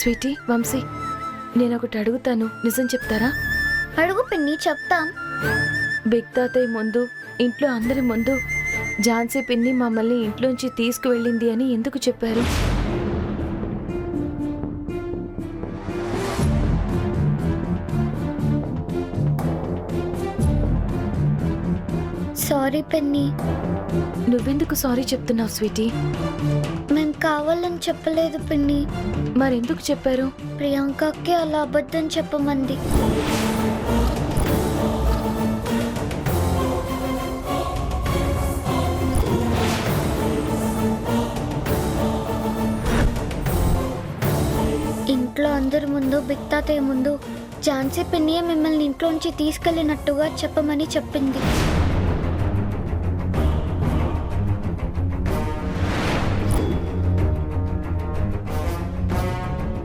Sweety, Vamsi, నేను ఒకటి అడుగుతాను, నిజం చెప్తారా? అడుగు పిన్ని, చెప్తాం. బిగ్ తాతయ్య ముందు, ఇంట్లో అందరి ముందు ఝాన్సీ పిన్ని మమ్మల్ని ఇంట్లోంచి తీసుకువెళ్ళింది అని ఎందుకు చెప్పారు? సారీ పిన్ని. నువ్వెందుకు సారీ చెప్తున్నావు స్వీటీ? మేము కావాలని చెప్పలేదు పిన్ని. మరెందుకు చెప్పారు? ప్రియాంకకి అలా అబద్ధం చెప్పమంది. ఇంట్లో అందరి ముందు, బిగ్ తాతయ్య ముందు ఝాన్సీ పిన్నియే మిమ్మల్ని ఇంట్లోంచి తీసుకెళ్ళినట్టుగా చెప్పమని చెప్పింది.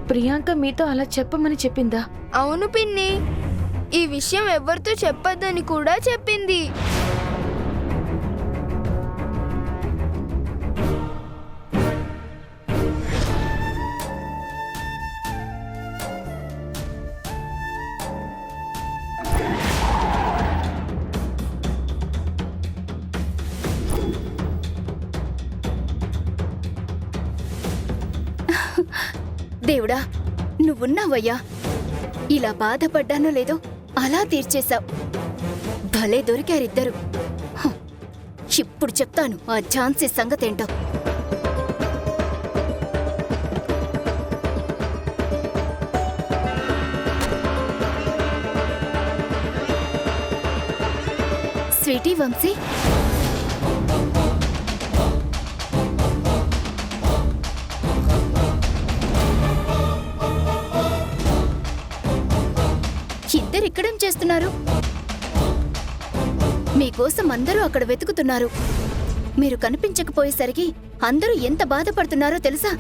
ప్రియాంక మీతో అలా చెప్పమని చెప్పిందా? అవును పిన్ని, ఈ విషయం ఎవరితో చెప్పొద్దని కూడా చెప్పింది. దేవుడా, నువ్వున్నావయ్యా. ఇలా బాధపడ్డానో లేదో అలా తీర్చేశావు. భలే దొరికారిద్దరు. ఇప్పుడు చెప్తాను ఆ ఝాన్సీ సంగతేంటో. స్వీటీ, వంశీ, ఇక్కడేం చేస్తున్నారు? మీకోసం అందరూ అక్కడ వెతుకుతున్నారు. మీరు కనిపించకపోయేసరికి అందరూ ఎంత బాధపడుతున్నారో తెలుసా?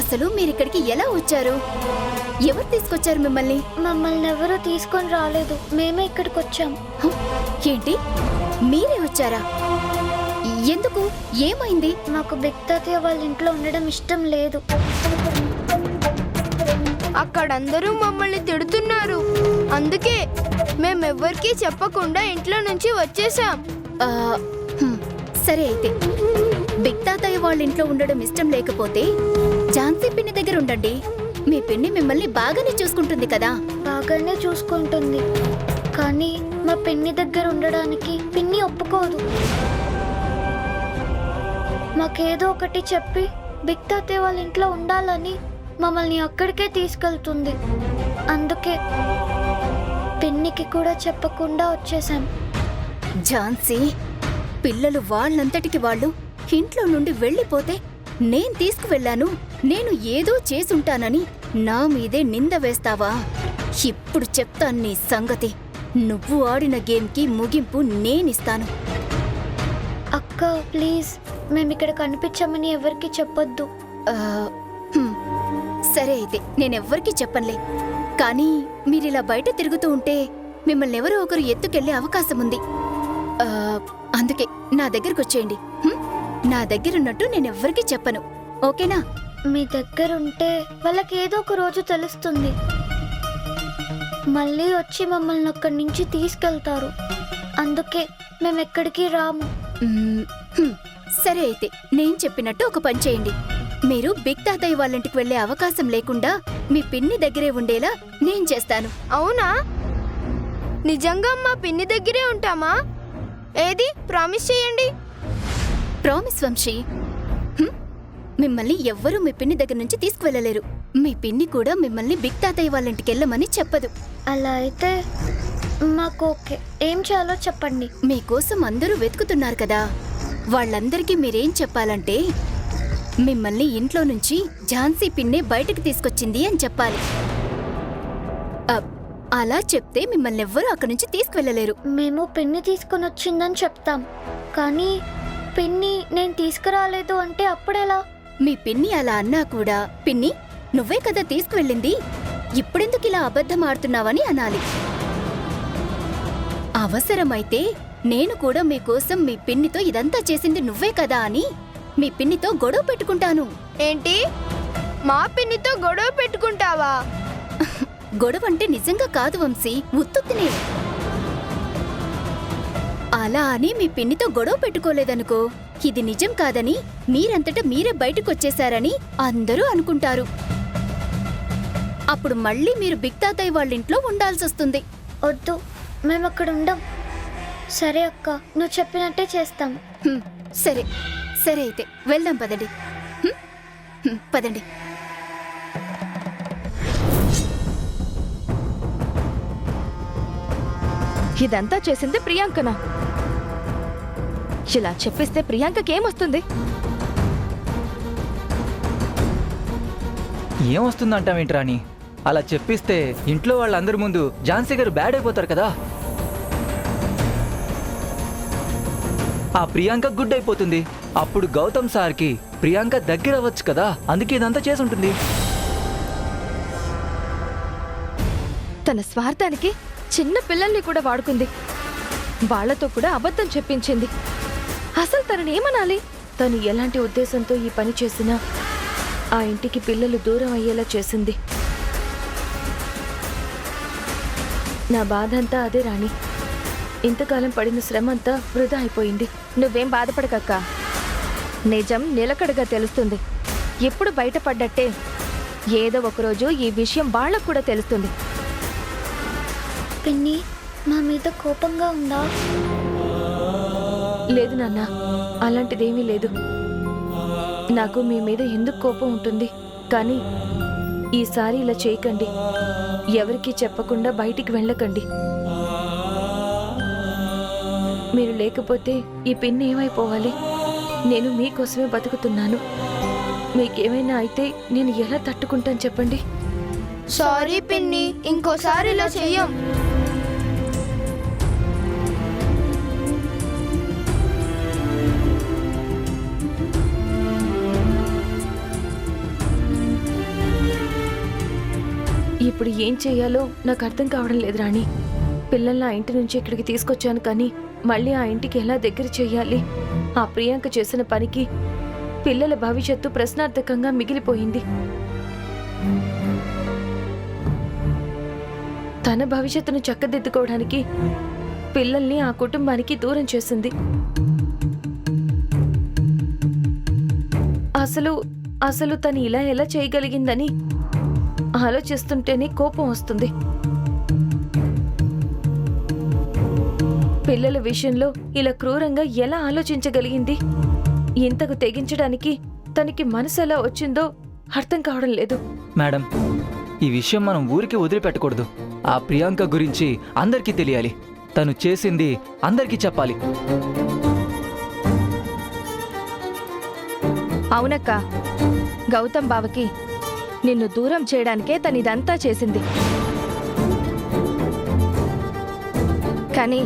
అసలు మీరిక్కడికి ఎలా వచ్చారు? ఎవరు తీసుకొచ్చారు మిమ్మల్ని? మమ్మల్ని ఎవరూ తీసుకొని రాలేదు, మేమే ఇక్కడికి వచ్చాం. ఏంటి, మీరే వచ్చారా? ఎందుకు? ఏమైంది? మాకు బిగ్ తాతయ్య వాళ్ళ ఇంట్లో ఉండడం ఇష్టం లేదు. అక్కడందరూ మమ్మల్ని తిడుతున్నారు. అందుకే మేమెవ్వరికీ చెప్పకుండా ఇంట్లో నుంచి వచ్చేసాం. సరే అయితే, బిగ్ తాతయ్య వాళ్ళ ఇంట్లో ఉండడం ఇష్టం లేకపోతే ఝాన్సీ పిన్ని దగ్గర ఉండండి. మీ పిన్ని మిమ్మల్ని బాగానే చూసుకుంటుంది కదా. బాగానే చూసుకుంటుంది, కానీ మా పిన్ని దగ్గర ఉండడానికి పిన్ని ఒప్పుకోదు. మాకేదో ఒకటి చెప్పి బిగ్ తాతయ్య వాళ్ళ ఇంట్లో ఉండాలని మమ్మల్ని అక్కడికే తీసుకెళ్తుంది. అందుకే పిన్నికి కూడా చెప్పకుండా వచ్చేసాం. ఝాన్సీ, పిల్లలు వాళ్ళంతటికి వాళ్ళు ఇంట్లో నుండి వెళ్ళిపోతే నేను తీసుకువెళ్ళాను, నేను ఏదో చేసుంటానని నా మీదే నింద వేస్తావా? ఇప్పుడు చెప్తాను నీ సంగతి. నువ్వు ఆడిన గేమ్కి ముగింపు నేనిస్తాను. అక్క ప్లీజ్, మేమిక్కడ కనిపించామని ఎవరికి చెప్పొద్దు. సరే అయితే, నేనెవ్వరికీ చెప్పనులే. కానీ మీరిలా బయట తిరుగుతూ ఉంటే మిమ్మల్ని ఎవరో ఒకరు ఎత్తుకెళ్లే అవకాశం ఉంది. అందుకే నా దగ్గరకొచ్చేయండి. నా దగ్గరున్నట్టు నేనెవ్వరికీ చెప్పను, ఓకేనా? మీ దగ్గరుంటే వాళ్ళకి ఏదో ఒక రోజు తెలుస్తుంది. మళ్ళీ వచ్చి మమ్మల్ని అక్కడి నుంచి తీసుకెళ్తారు. అందుకే మేమెక్కడికి రాము. సరే అయితే, నేను చెప్పినట్టు ఒక పని చేయండి. మీరు బిగ్ తాతయ్య వాళ్ళింటికి వెళ్లే అవకాశం లేకుండా మీ పిన్ని దగ్గరే ఉండేలా నేను చేస్తాను. అవునా? నిజంగా మా పిన్ని దగ్గరే ఉంటామా? ఏది, ప్రామిస్ చేయండి. ప్రామిస్ వంశీ. మిమ్మల్ని ఎవ్వరూ మీ పిన్ని దగ్గర నుంచి తీసుకువెళ్ళలేరు. మీ పిన్ని కూడా మిమ్మల్ని బిగ్ తాతయ్య వాళ్ళింటికి వెళ్ళమని చెప్పదు. అలా అయితే మాకు ఓకే. ఏం చేయాలో చెప్పండి. మీకోసం అందరూ వెతుకుతున్నారు కదా, వాళ్ళందరికీ మీరేం చెప్పాలంటే మిమ్మల్ని ఇంట్లో నుంచి ఝాన్సీ పిన్నే బయటకు తీసుకొచ్చింది అని చెప్పాలి. అలా చెప్తే మిమ్మల్ని ఎవ్వరూ అక్కడి నుంచి తీసుకువెళ్ళలేరు. మేము పిన్ని తీసుకొని వచ్చిందని చెప్తాం, కానీ పిన్ని నేను తీసుకురాలేదు అంటే అప్పుడెలా? మీ పిన్ని అలా అన్నా కూడా, పిన్ని నువ్వే కదా తీసుకువెళ్ళింది, ఇప్పుడెందుకు ఇలా అబద్ధం ఆడుతున్నావని అనాలి. అవసరమైతే నేను కూడా మీకోసం మీ పిన్నితో ఇదంతా చేసింది నువ్వే కదా అని మీ పిన్నితో గొడవ పెట్టుకుంటాను. ఏంటి, మా పిన్నితో గొడవ పెట్టుకుంటావా? గొడవ అంటే నిజంగా కాదు వంశీ, ఉత్తుత్తినే. అలా అని మీ పిన్నితో గొడవ పెట్టుకోలేదనుకో, ఇది నిజం కాదని మీరంతటా మీరే బయటకొచ్చేశారని అందరూ అనుకుంటారు. అప్పుడు మళ్ళీ మీరు బిగ్ తాతయ్య వాళ్ళింట్లో ఉండాల్సొస్తుంది. వద్దు, మేము అక్కడ ఉండం. సరే అక్క, నువ్వు చెప్పినట్టే చేస్తాం. హ్మ్, సరే సరే అయితే వెళ్దాం పదండి. పదండి. ఇదంతా చేసింది ప్రియాంకనా? ఇలా చెప్పిస్తే ప్రియాంకకేమొస్తుంది? ఏమొస్తుందంటావేంటి రాణి? అలా చెప్పిస్తే ఇంట్లో వాళ్ళందరి ముందు ఝాన్సీ గారు బ్యాడ్ అయిపోతారు కదా. ఆ ప్రియాంక గుడ్ అయిపోతుంది. అప్పుడు గౌతమ్ సార్కి ప్రియాంక దగ్గర అవ్వచ్చు కదా, అందుకే ఇదంతా చేసి ఉంటుంది. తన స్వార్థానికి చిన్న పిల్లల్ని కూడా వాడుకుంది. వాళ్లతో కూడా అబద్ధం చెప్పించింది. అసలు తనని ఏమనాలి? తను ఎలాంటి ఉద్దేశంతో ఈ పని చేసినా ఆ ఇంటికి పిల్లలు దూరం అయ్యేలా చేసింది. నా బాధ అంతా అదే రాణి. ఇంతకాలం పడిన శ్రమ అంతా వృధా అయిపోయింది. నువ్వేం బాధపడకక్క, నిజం నిలకడగా తెలుస్తుంది. ఎప్పుడు బయటపడ్డట్టే ఏదో ఒకరోజు ఈ విషయం వాళ్ళకు కూడా తెలుస్తుంది. పిన్ని మా మీద కోపంగా ఉందా? లేదు నాన్న, అలాంటిదేమీ లేదు. నాకు మీ మీద ఎందుకు కోపం ఉంటుంది, కానీ ఈసారి ఇలా చేయకండి. ఎవరికీ చెప్పకుండా బయటికి వెళ్ళకండి. మీరు లేకపోతే ఈ పిన్ని ఏమైపోవాలి? నేను మీకోసమే బతుకుతున్నాను. మీకేమైనా అయితే నేను ఎలా తట్టుకుంటాను చెప్పండి? సారీ పిన్ని, ఇంకోసారి ఇలా చెయ్యం. ఇప్పుడు ఏం చెయ్యాలో నాకు అర్థం కావడం లేదు రాణి. పిల్లల్ని ఆ ఇంటి నుంచి ఇక్కడికి తీసుకొచ్చాను, కానీ మళ్ళీ ఆ ఇంటికి ఎలా దగ్గర చెయ్యాలి? ఆ ప్రియాంక చేసిన పనికి పిల్లల భవిష్యత్తు ప్రశ్నార్థకంగా మిగిలిపోయింది. తన భవిష్యత్తును చక్కదిద్దుకోవడానికి పిల్లల్ని ఆ కుటుంబానికి దూరం చేసింది. అసలు తను ఇలా ఎలా చేయగలిగిందని ఆలోచిస్తుంటేనే కోపం వస్తుంది. పిల్లల విషయంలో ఇలా క్రూరంగా ఎలా ఆలోచించగలిగింది? ఇంతకు తెగించడానికి తనకి మనసు ఎలా వచ్చిందో అర్థం కావడం లేదు. మేడం, ఈ విషయం మనం ఊరికి వదిలిపెట్టకూడదు. ఆ ప్రియాంక గురించి అందరికీ తెలియాలి. తను చేసింది అందరికీ చెప్పాలి. అవునక్క, గౌతమ్ బావకి నిన్ను దూరం చేయడానికే తను ఇదంతా చేసింది. కానీ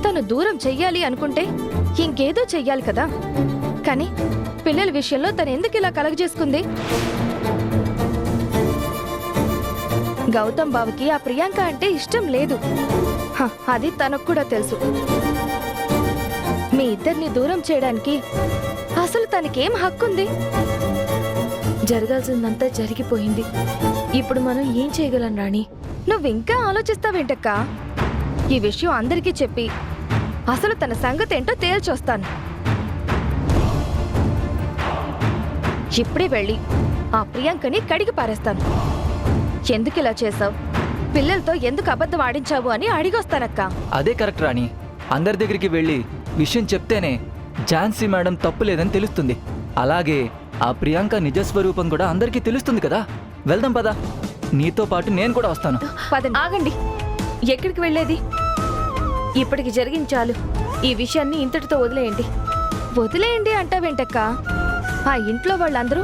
తను దూరం చెయ్యాలి అనుకుంటే ఇంకేదో చెయ్యాలి కదా. కానీ పిల్లల విషయంలో తను ఎందుకు ఇలా కలగజేసుకుంది? గౌతమ్ బావకి ఆ ప్రియాంక అంటే ఇష్టం లేదు. అది తనకు కూడా తెలుసు. మీ ఇద్దరిని దూరం చేయడానికి అసలు తనకేం హక్కుంది? జరగాల్సిందంతా జరిగిపోయింది. ఇప్పుడు మనం ఏం చేయగలం రాణి? నువ్వింకా ఆలోచిస్తావేంటక్క? ఈ విషయం అందరికీ చెప్పి అసలు తన సంగతి ఏంటో తేల్చొస్తాను. ఇప్పుడే వెళ్ళి ఆ ప్రియాంకని కడిగి పారేస్తాను. ఎందుకు ఇలా చేసావు, పిల్లలతో ఎందుకు అబద్ధం ఆడించావు అని అడిగొస్తానక్క. అదే కరెక్ట్ రాణి. అందరి దగ్గరికి వెళ్ళి విషయం చెప్తేనే ఝాన్సీ మేడం తప్పు లేదని తెలుస్తుంది. అలాగే ఆ ప్రియాంక నిజస్వరూపం కూడా అందరికీ తెలుస్తుంది కదా. వెళ్దాం పదా, నీతో పాటు నేను కూడా వస్తాను. పదండి. ఆగండి, ఎక్కడికి వెళ్ళేది? ఇప్పటికి జరిగింది చాలు. ఈ విషయాన్ని ఇంతటితో వదిలేయండి. వదిలేయండి అంటావేంటక్క? ఆ ఇంట్లో వాళ్ళందరూ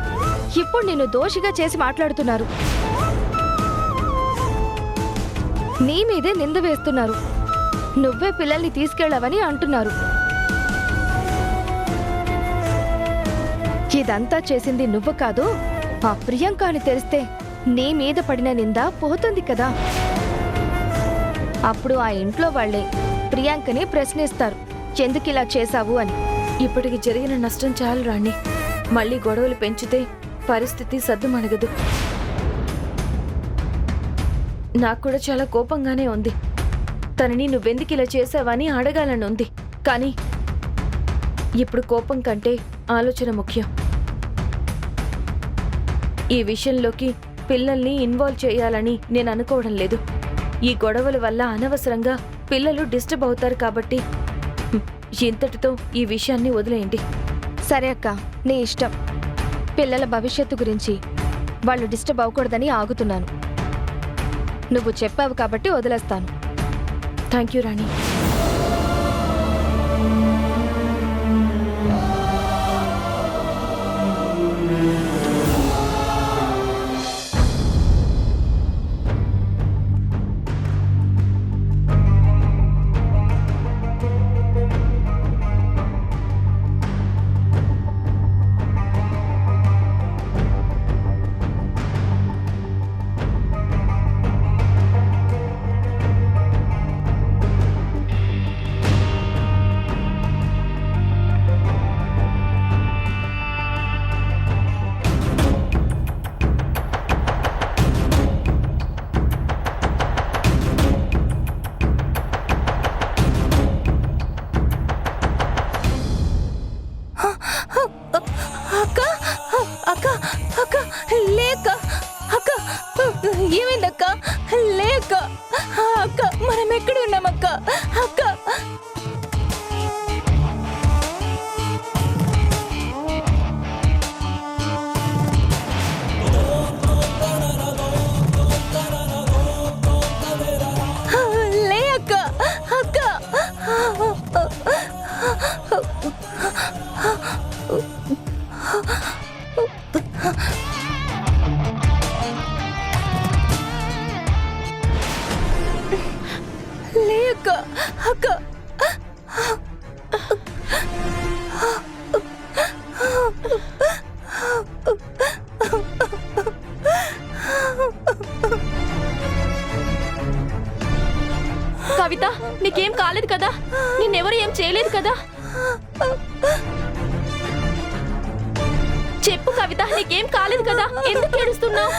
ఇప్పుడు నిన్ను దోషిగా చేసి మాట్లాడుతున్నారు. నీ మీదే నింద వేస్తున్నారు. నువ్వే పిల్లల్ని తీసుకెళ్ళావని అంటున్నారు. ఇదంతా చేసింది నువ్వు కాదు, ఆ ప్రియాంక అని తెలిస్తే నీ మీద పడిన నింద పోతుంది కదా. అప్పుడు ఆ ఇంట్లో వాళ్లే ప్రియాంకని ప్రశ్నిస్తారు, ఎందుకిలా చేశావు అని. ఇప్పటికి జరిగిన నష్టం చాలు రాణి. మళ్ళీ గొడవలు పెంచితే పరిస్థితి సద్దుమణగదు. నాకు కూడా చాలా కోపంగానే ఉంది. తనని నువ్వెందుకు ఇలా చేసావని అడగాలని ఉంది. కానీ ఇప్పుడు కోపం కంటే ఆలోచన ముఖ్యం. ఈ విషయంలోకి పిల్లల్ని ఇన్వాల్వ్ చేయాలని నేను అనుకోవడం లేదు. ఈ గొడవల వల్ల అనవసరంగా పిల్లలు డిస్టర్బ్ అవుతారు కాబట్టి ఇంతటితో ఈ విషయాన్ని వదిలేయండి. సరే అక్క, నీ ఇష్టం. పిల్లల భవిష్యత్తు గురించి వాళ్ళు డిస్టర్బ్ అవ్వకూడదని ఆగుతున్నాను. నువ్వు చెప్పావు కాబట్టి వదిలేస్తాను. థ్యాంక్ యూ రాణి. ఏమైందక్క? లేక అక్క, మనం ఎక్కడ ఉన్నామక్క? అక్క, లే అక్క. అక్క, లేక అక్క. కవిత, నీకేం కాలేదు కదా? నిన్నెవరు ఏం చేయలేదు కదా? చెప్పు కవిత, నీకేం కాలేదు కదా? ఎందుకు ఏడుస్తున్నావు?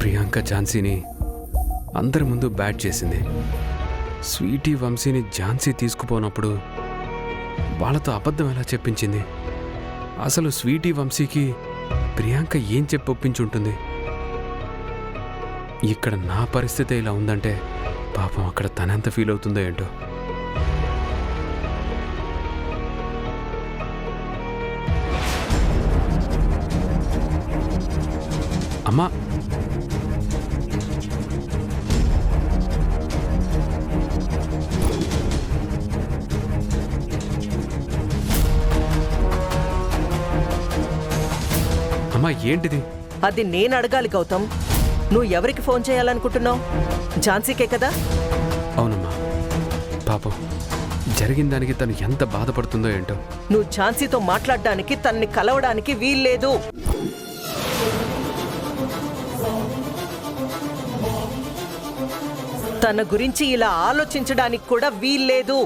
ప్రియాంక ఝాన్సీని అందరి ముందు బ్యాట్ చేసింది. స్వీటీ వంశీని ఝాన్సీ తీసుకుపోనప్పుడు వాళ్ళతో అబద్ధం ఎలా చెప్పించింది? అసలు స్వీటీ వంశీకి ప్రియాంక ఏం చెప్పి ఒప్పించుంటుంది? ఇక్కడ నా పరిస్థితి ఇలా ఉందంటే పాపం అక్కడ తనెంత ఫీల్ అవుతుందో ఏంటో. అమ్మా, అమ్మా ఏంటిది? అది నేను అడగాలి గౌతమ్. నువ్వు ఎవరికి ఫోన్ చేయాలనుకుంటున్నావు? ఝాన్సీకే కదా? అవునమ్మా, పాపం జరిగిన దానికి తను ఎంత బాధపడుతుందో ఏంటో. నువ్వు ఝాన్సీతో మాట్లాడడానికి, తనని కలవడానికి వీల్లేదు. తన గురించి ఇలా ఆలోచించడానికి కూడా వీల్లేదు.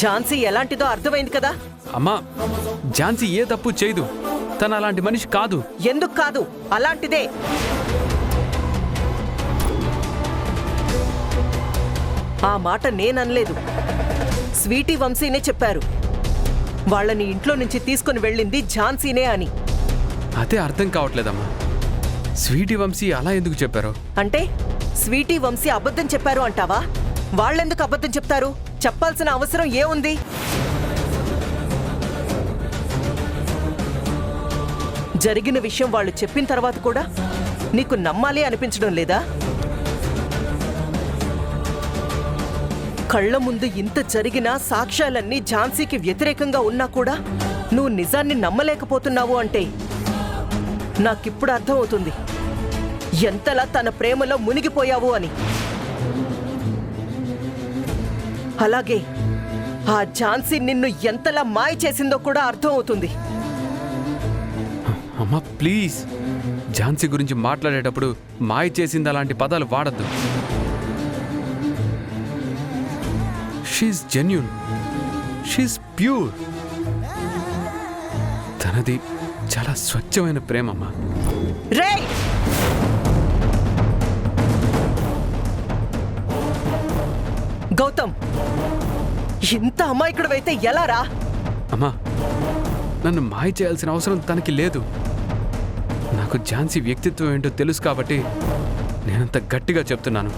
ఝాన్సీ ఎలాంటిదో అర్థమైంది కదా? అమ్మా, ఝాన్సీ ఏ తప్పు చేయదు. తను అలాంటి మనిషి కాదు. ఎందుకు కాదు? అలాంటిదే. ఆ మాట నేననలేదు, స్వీటీ వంశీనే చెప్పారు. వాళ్ళని ఇంట్లో నుంచి తీసుకుని వెళ్ళింది ఝాన్సీనే అని. అదే అర్థం కావట్లేదమ్మా. స్వీటీ వంశీ అలా ఎందుకు చెప్పారు? అంటే స్వీటీ వంశీ అబద్ధం చెప్పారు అంటావా? వాళ్ళెందుకు అబద్ధం చెప్తారు? చెప్పాల్సిన అవసరం ఏముంది? జరిగిన విషయం వాళ్ళు చెప్పిన తర్వాత కూడా నీకు నమ్మాలి అనిపించడం లేదా? కళ్ళ ముందు ఇంత జరిగినా సాక్ష్యాలన్నీ ఝాన్సీకి వ్యతిరేకంగా ఉన్నా కూడా నువ్వు నిజాన్ని నమ్మలేకపోతున్నావు అంటే నాకిప్పుడు అర్థమవుతుంది ఎంతలా తన ప్రేమలో మునిగిపోయావు అని. అలాగే ఆ ఝాన్సీ నిన్ను ఎంతలా మాయ చేసిందో కూడా అర్థమవుతుంది. అమ్మా ప్లీజ్, ఝాన్సీ గురించి మాట్లాడేటప్పుడు మాయ చేసింది అలాంటి పదాలు వాడద్దు. She's genuine, she's pure. తనది చాలా స్వచ్ఛమైన ప్రేమమ్మా. రేయ్! గౌతమ్, ఇంత అమాయకుడివైతే ఎలా రా? అమ్మా, నన్ను మాయ చేయాల్సిన అవసరం తనకి లేదు. నాకు ఝాన్సీ వ్యక్తిత్వం ఏంటో తెలుసు కాబట్టి నేనంత గట్టిగా చెప్తున్నాను.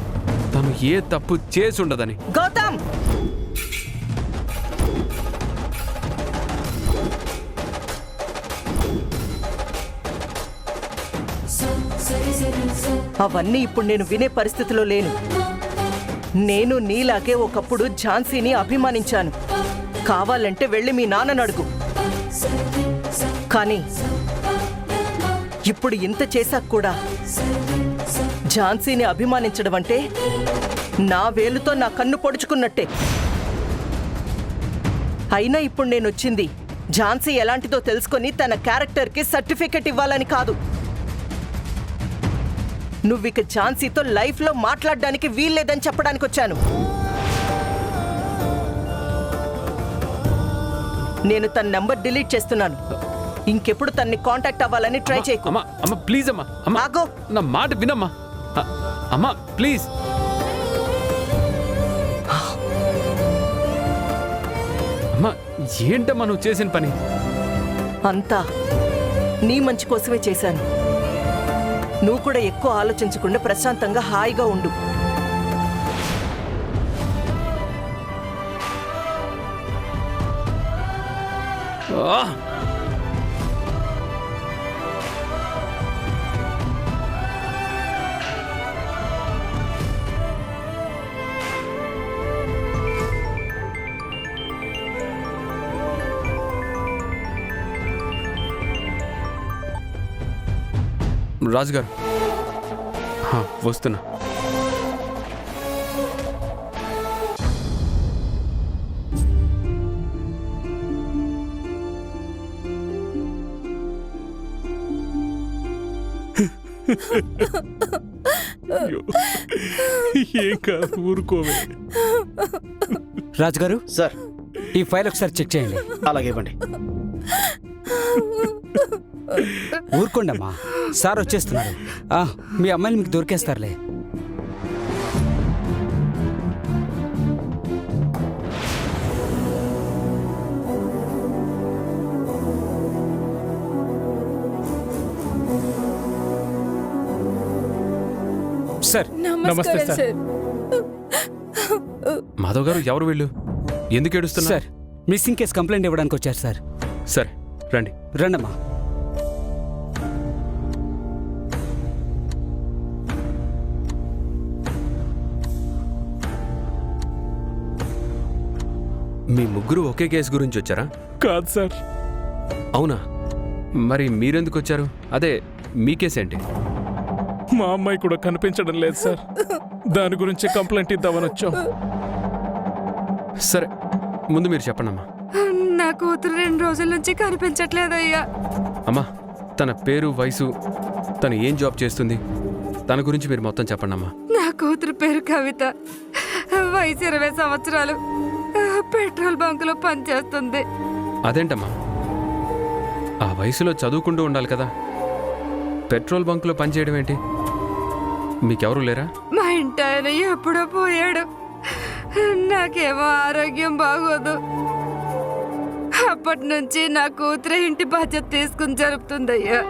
తను ఏ తప్పు చేసి ఉండదని. గౌతమ్! అవన్నీ ఇప్పుడు నేను వినే పరిస్థితిలో లేను. నేను నీలాగే ఒకప్పుడు ఝాన్సీని అభిమానించాను. కావాలంటే వెళ్ళి మీ నాన్నను అడుగు. కానీ ఇప్పుడు ఇంత చేశాక కూడా ఝాన్సీని అభిమానించడం అంటే నా వేలుతో నా కన్ను పొడుచుకున్నట్టే. అయినా ఇప్పుడు నేను వచ్చింది ఝాన్సీ ఎలాంటిదో తెలుసుకొని తన క్యారెక్టర్కి సర్టిఫికెట్ ఇవ్వాలని కాదు. నువ్విక ఝాన్సీతో లైఫ్లో మాట్లాడడానికి వీల్లేదని చెప్పడానికి వచ్చాను. నేను తన నంబర్ డిలీట్ చేస్తున్నాను. ఇంకెప్పుడు తన్ని కాంటాక్ట్ అవ్వాలని ట్రై చేయకు. అమ్మా అమ్మా ప్లీజ్ అమ్మా. అమ్మా ఆగో. నా మాట వినమ్మా. అమ్మా ప్లీజ్. అమ్మా ఏంటమ్మా నువ్వు చేసిన పని? అంతా నీ మంచి కోసమే చేశాను. నువ్వు కూడా ఎక్కువ ఆలోచించకుండా ప్రశాంతంగా హాయిగా ఉండు. రాజుగారు వస్తున్నా. ఏం కాదు, ఊరుకోవే. రాజుగారు సార్, ఈ ఫైల్ ఒకసారి చెక్ చేయండి. అలాగే ఇవ్వండి. ఊరుకోండమ్మా, సార్ వచ్చేస్తున్నారు. మీ అమ్మాయిని మీకు దొరికేస్తారులే. సార్ నమస్తే సార్. మాధవ్ గారు, ఎవరు వీళ్ళు? ఎందుకు ఏడుస్తున్నారు? సార్ మిస్సింగ్ కేసు కంప్లైంట్ ఇవ్వడానికి వచ్చారు సార్. సరే రండి. రండమ్మా. మీ ముగ్గురు ఒకే కేసు గురించి వచ్చారా? కాదు సార్. అవునా? మరి మీరెందుకు వచ్చారు? అదే మీ కేసు ఏంటి? మా అమ్మాయి కూడా కనిపించడం లేదు సార్. దాని గురించి కంప్లైంట్ ఇద్దామని వచ్చాం. సరే ముందు మీరు చెప్పండమ్మా. నా కూతురు 2 రోజుల నుంచి కనిపించట్లేదయ్యా. అమ్మా, తన పేరు, వయసు, తను ఏం జాబ్ చేస్తుంది, తన గురించి మీరు మొత్తం చెప్పండమ్మా. నా కూతురు పేరు కవిత, వయసు 20 సంవత్సరాలు, పెట్రోల్ బంకులో పనిచేస్తుంది. అదేంటమ్మా, ఆ వయసులో చదువుకుంటూ ఉండాలి కదా, పెట్రోల్ బంకులో పనిచేయడం ఏంటి? మీకెవరూ లేరా? మా ఇంటి ఆయన ఎప్పుడో పోయాడు. నాకేమో ఆరోగ్యం బాగోదు. అప్పటి నుంచి నా కూతురే ఇంటి బాధ్యత తీసుకుని జరుపుతుందయ్యా.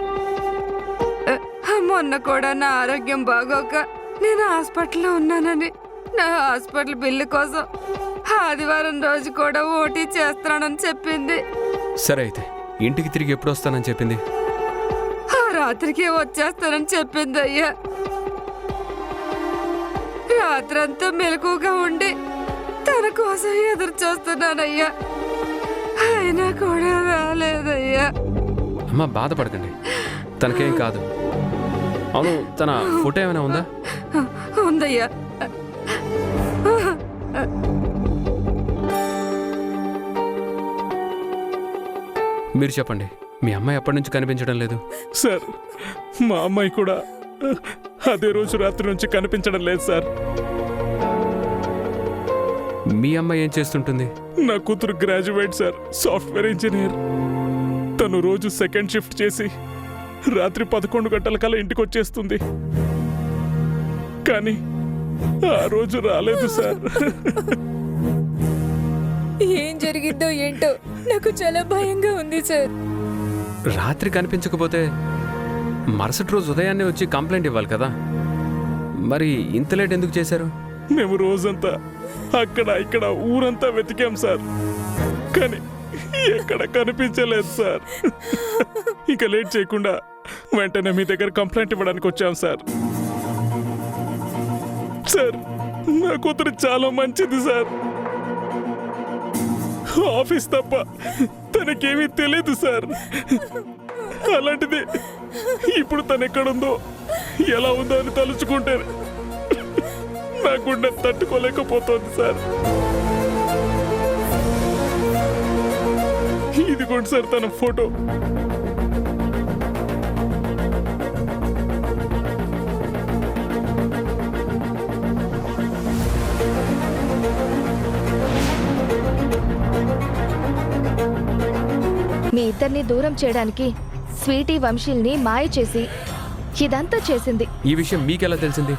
మొన్న కూడా నా ఆరోగ్యం బాగోక నేను హాస్పిటల్లో ఉన్నానని నా హాస్పిటల్ బిల్లు కోసం ఆదివారం రోజు కూడా ఓటీ చేస్తానని చెప్పింది. సరే అయితే ఇంటికి తిరిగి ఎప్పుడు వస్తానని చెప్పింది? రాత్రికే వచ్చేస్తానని చెప్పింది అయ్యా. రాత్రంతా మెలకుగా ఉండి తన కోసం ఎదురు చూస్తున్నానయ్యా, అయినా కూడా రాలేదయ్యా. అమ్మ బాధపడకండి, తనకేం కాదు. అవును, తన ఫోటో ఏమైనా ఉందా? ఉందయ్యా. మీరు చెప్పండి, మీ అమ్మాయి ఎప్పటి నుంచి కనిపించడం లేదు? సార్, మా అమ్మాయి కూడా అదే రోజు రాత్రి నుంచి కనిపించడం లేదు సార్. మీ అమ్మాయి ఏం చేస్తుంటుంది? నా కూతురు గ్రాడ్యుయేట్ సార్, సాఫ్ట్వేర్ ఇంజనీర్. తను రోజు సెకండ్ షిఫ్ట్ చేసి రాత్రి 11 గంటల కల్లా ఇంటికి వచ్చేస్తుంది. కానీ ఆ రోజు రాలేదు సార్. ఏం జరిగిందో ఏంటో నాకు చాలా భయంగా ఉంది సార్. రాత్రి కనిపించకపోతే మరుసటి రోజు ఉదయాన్నే వచ్చి కంప్లైంట్ ఇవ్వాలి కదా. మరి ఇంత లేట్ ఎందుకు చేశారు? మేము రోజంతా అక్కడ ఇక్కడ ఊరంతా వెతికాం సార్, కానీ ఎక్కడ కనిపించలేదు సార్. ఇక లేట్ చేయకుండా వెంటనే మీ దగ్గర కంప్లైంట్ ఇవ్వడానికి వచ్చాం సార్. సార్, నా కూతురు చాలా మంచిది సార్. ఆఫీస్ తప్ప తనకేమీ తెలియదు సార్. అలాంటిది ఇప్పుడు తను ఎక్కడుందో ఎలా ఉందో అని తలుచుకుంటే నా గుండె తట్టుకోలేకపోతుంది సార్. ఇదిగోండి సార్ తన ఫోటో. మీ ఇద్దరిని దూరం చేయడానికి స్వీటీ వంశీల్ని మాయ చేసి ఇదంతా చేసింది. ఈ విషయం మీకెలా తెలిసింది?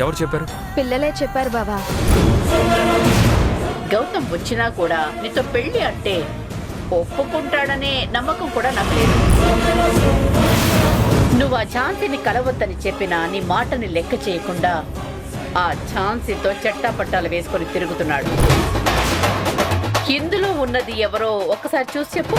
ఎవరు చెప్పారు? పిల్లలే చెప్పారు బావా. గౌతమ్ వచ్చినా కూడా నీతో పెళ్లి అంటే ఒప్పుకుంటాడనే నమ్మకం కూడా నాకు లేదు. నువ్వు ఆ ఝాన్సీని కలవద్దని చెప్పినా నీ మాటని లెక్క చేయకుండా ఆ ఝాన్సీతో చట్టాపట్టాలు వేసుకొని తిరుగుతున్నాడు. ఇందులో ఉన్నది ఎవరో ఒక్కసారి చూసి చెప్పు.